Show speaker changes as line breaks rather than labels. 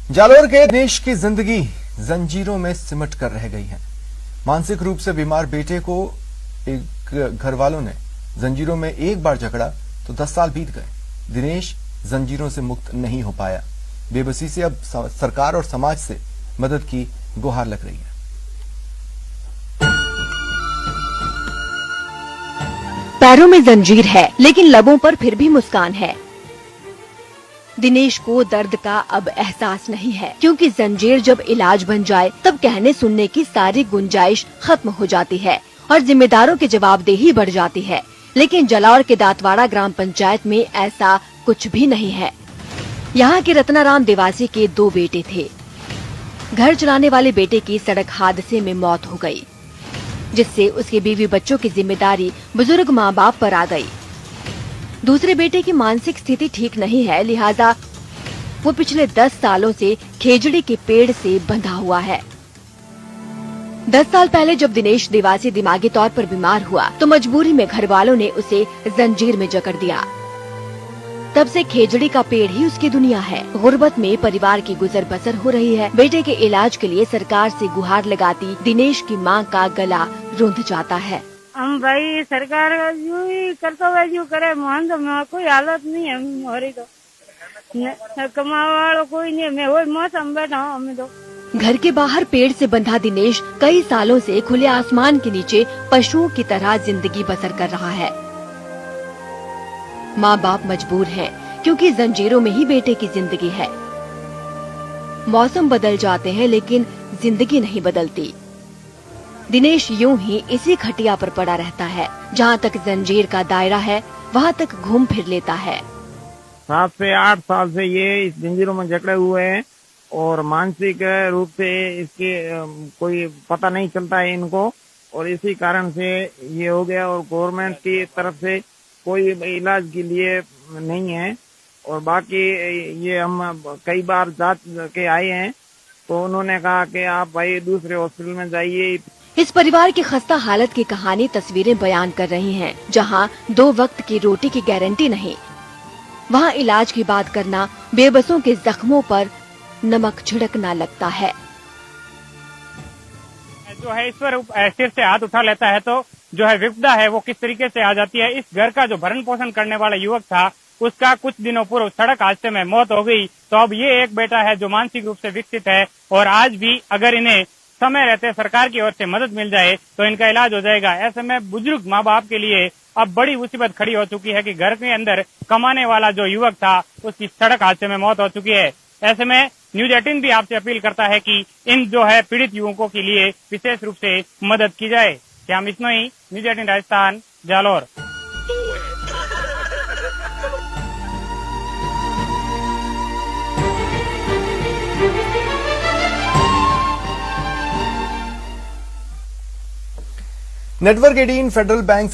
जालोर के दिनेश की जिंदगी जंजीरों में सिमट कर रह गई है। मानसिक रूप से बीमार बेटे को एक घर वालों ने जंजीरों में एक बार जकड़ा तो 10 साल बीत गए। दिनेश जंजीरों से मुक्त नहीं हो पाया। बेबसी से अब सरकार और समाज से मदद की गुहार लग रही है।
पैरों में जंजीर है लेकिन लबों पर फिर भी मुस्कान है। दिनेश को दर्द का अब एहसास नहीं है, क्योंकि जंजीर जब इलाज बन जाए तब कहने सुनने की सारी गुंजाइश खत्म हो जाती है और जिम्मेदारों की जवाबदेही बढ़ जाती है। लेकिन जालोर के दातवाड़ा ग्राम पंचायत में ऐसा कुछ भी नहीं है। यहाँ के रत्नाराम देवासी के 2 बेटे थे। घर चलाने वाले बेटे की सड़क हादसे में मौत हो गई, जिससे उसके बीवी बच्चों की जिम्मेदारी बुजुर्ग माँ बाप पर आ गई। दूसरे बेटे की मानसिक स्थिति ठीक नहीं है, लिहाजा वो पिछले 10 सालों से खेजड़ी के पेड़ से बंधा हुआ है। 10 साल पहले जब दिनेश देवासी दिमागी तौर पर बीमार हुआ तो मजबूरी में घर वालों ने उसे जंजीर में जकड़ दिया। तब से खेजड़ी का पेड़ ही उसकी दुनिया है। गुर्बत में परिवार की गुजर बसर हो रही है। बेटे के इलाज के लिए सरकार से गुहार लगाती दिनेश की मां का गला रुंध जाता है।
हम भाई सरकार यूं ही करता हुआ यूं करे, मोहन तो कोई हालत नहीं है हमारी तो कमावा वाला कोई नहीं है। मैं वही मौसम बैठा हूँ। हमें तो
घर के बाहर पेड़ से बंधा दिनेश कई सालों से खुले आसमान के नीचे पशुओं की तरह जिंदगी बसर कर रहा है। माँ बाप मजबूर हैं, क्योंकि जंजीरों में ही बेटे की जिंदगी है। मौसम बदल जाते हैं लेकिन जिंदगी नहीं बदलती। दिनेश यूं ही इसी खटिया पर पड़ा रहता है। जहाँ तक जंजीर का दायरा है वहाँ तक घूम फिर लेता है।
7 से 8 साल से ये इस जंजीरों में जकड़े हुए हैं और मानसिक रूप से इसके कोई पता नहीं चलता है इनको, और इसी कारण से ये हो गया। और गवर्नमेंट की तरफ से कोई इलाज के लिए नहीं है। और बाकी ये हम कई बार जांच के आए हैं तो उन्होंने कहा कि आप भाई दूसरे हॉस्पिटल में जाइए।
इस परिवार की खस्ता हालत की कहानी तस्वीरें बयान कर रही हैं। जहां 2 वक्त की रोटी की गारंटी नहीं, वहां इलाज की बात करना बेबसों के जख्मों पर नमक छिड़कना लगता है।
जो है इस पर सिर से हाथ उठा लेता है तो जो है विपदा है वो किस तरीके से आ जाती है। इस घर का जो भरण पोषण करने वाला युवक था उसका कुछ दिनों पूर्व सड़क हादसे में मौत हो गई। तो अब ये एक बेटा है जो मानसिक रूप से विकसित है और आज भी अगर इन्हें समय रहते सरकार की ओर से मदद मिल जाए तो इनका इलाज हो जाएगा। ऐसे में बुजुर्ग माँ बाप के लिए अब बड़ी मुसीबत खड़ी हो चुकी है कि घर के अंदर कमाने वाला जो युवक था उसकी सड़क हादसे में मौत हो चुकी है। ऐसे में न्यूज 18 भी आपसे अपील करता है कि इन जो है पीड़ित युवकों के लिए विशेष रूप से मदद की जाए। क्या हम इतना ही। News 18 Rajasthan, Jalore.
Network 18 Federal bank